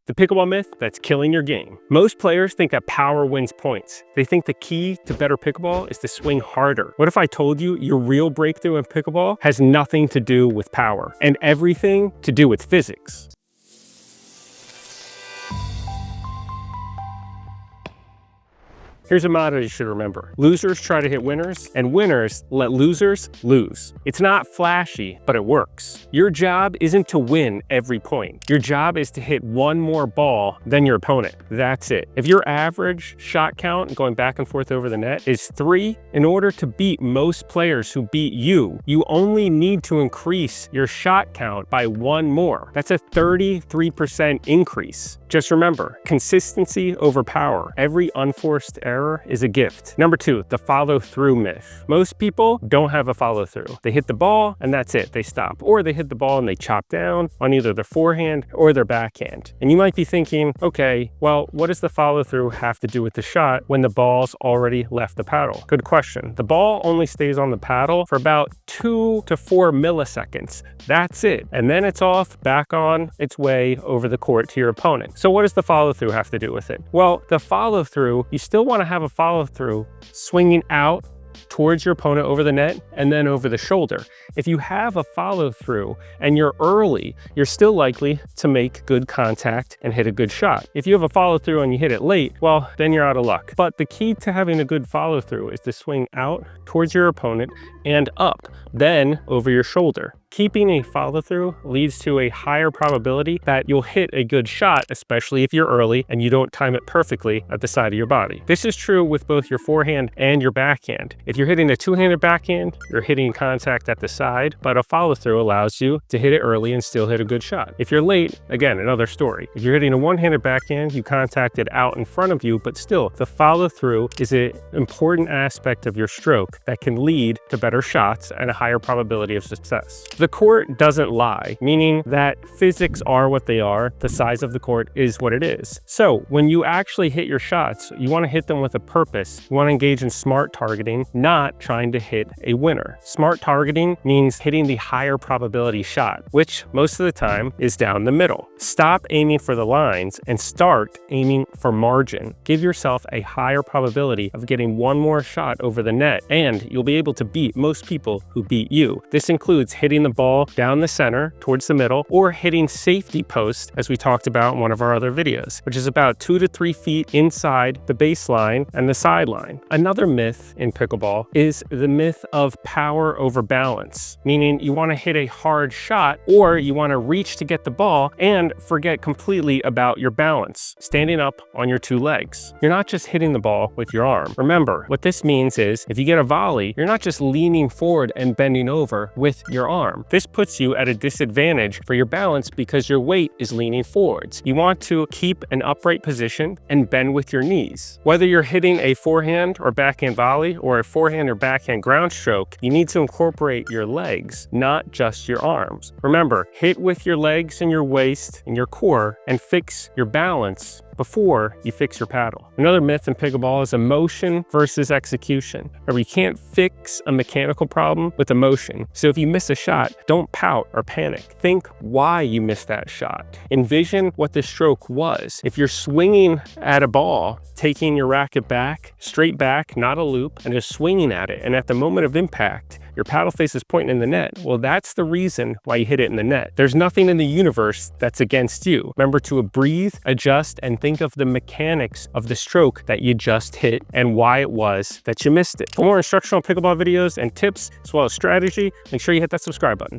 the pickleball myth that's killing your game. Most players think that power wins points. They think the key to better pickleball is to swing harder. What if I told you your real breakthrough in pickleball has nothing to do with power and everything to do with physics? Here's a motto you should remember. Losers try to hit winners, and winners let losers lose. It's not flashy, but it works. Your job isn't to win every point. Your job is to hit one more ball than your opponent. That's it. If your average shot count going back and forth over the net is 3, in order to beat most players who beat you, you only need to increase your shot count by 1 more. That's a 33% increase. Just remember, consistency over power. Every unforced error is a gift. Number 2, the follow-through myth. Most people don't have a follow-through. They hit the ball and that's it, they stop. Or they hit the ball and they chop down on either their forehand or their backhand. And you might be thinking, okay, well, what does the follow-through have to do with the shot when the ball's already left the paddle? Good question. The ball only stays on the paddle for about 2 to 4 milliseconds. That's it. And then it's off, back on its way over the court to your opponent. So what does the follow-through have to do with it? Well, the follow-through, you still want to have a follow-through swinging out towards your opponent over the net and then over the shoulder. If you have a follow-through and you're early, you're still likely to make good contact and hit a good shot. If you have a follow-through and you hit it late, well, then you're out of luck. But the key to having a good follow-through is to swing out towards your opponent and up, then over your shoulder. Keeping a follow-through leads to a higher probability that you'll hit a good shot, especially if you're early and you don't time it perfectly at the side of your body. This is true with both your forehand and your backhand. If you're hitting a two-handed backhand, you're hitting contact at the side, but a follow-through allows you to hit it early and still hit a good shot. If you're late, again, another story. If you're hitting a one-handed backhand, you contact it out in front of you, but still, the follow-through is an important aspect of your stroke that can lead to better shots and a higher probability of success. The court doesn't lie, meaning that physics are what they are. The size of the court is what it is. So when you actually hit your shots, you want to hit them with a purpose. You want to engage in smart targeting, not trying to hit a winner. Smart targeting means hitting the higher probability shot, which most of the time is down the middle. Stop aiming for the lines and start aiming for margin. Give yourself a higher probability of getting one more shot over the net, and you'll be able to beat most people who beat you. This includes hitting the ball down the center towards the middle or hitting safety post, as we talked about in one of our other videos, which is about 2 to 3 feet inside the baseline and the sideline. Another myth in pickleball is the myth of power over balance, meaning you want to hit a hard shot or you want to reach to get the ball and forget completely about your balance, standing up on your 2 legs. You're not just hitting the ball with your arm. Remember, what this means is if you get a volley, you're not just leaning forward and bending over with your arm. This puts you at a disadvantage for your balance because your weight is leaning forwards. You want to keep an upright position and bend with your knees. Whether you're hitting a forehand or backhand volley or a forehand or backhand ground stroke, you need to incorporate your legs, not just your arms. Remember, hit with your legs and your waist and your core and fix your balance before you fix your paddle. Another myth in pickleball is emotion versus execution. Remember, you can't fix a mechanical problem with emotion. So if you miss a shot, don't pout or panic. Think why you missed that shot. Envision what the stroke was. If you're swinging at a ball, taking your racket back, straight back, not a loop, and just swinging at it, and at the moment of impact, your paddle face is pointing in the net. Well, that's the reason why you hit it in the net. There's nothing in the universe that's against you. Remember to breathe, adjust, and think of the mechanics of the stroke that you just hit and why it was that you missed it. For more instructional pickleball videos and tips, as well as strategy, make sure you hit that subscribe button.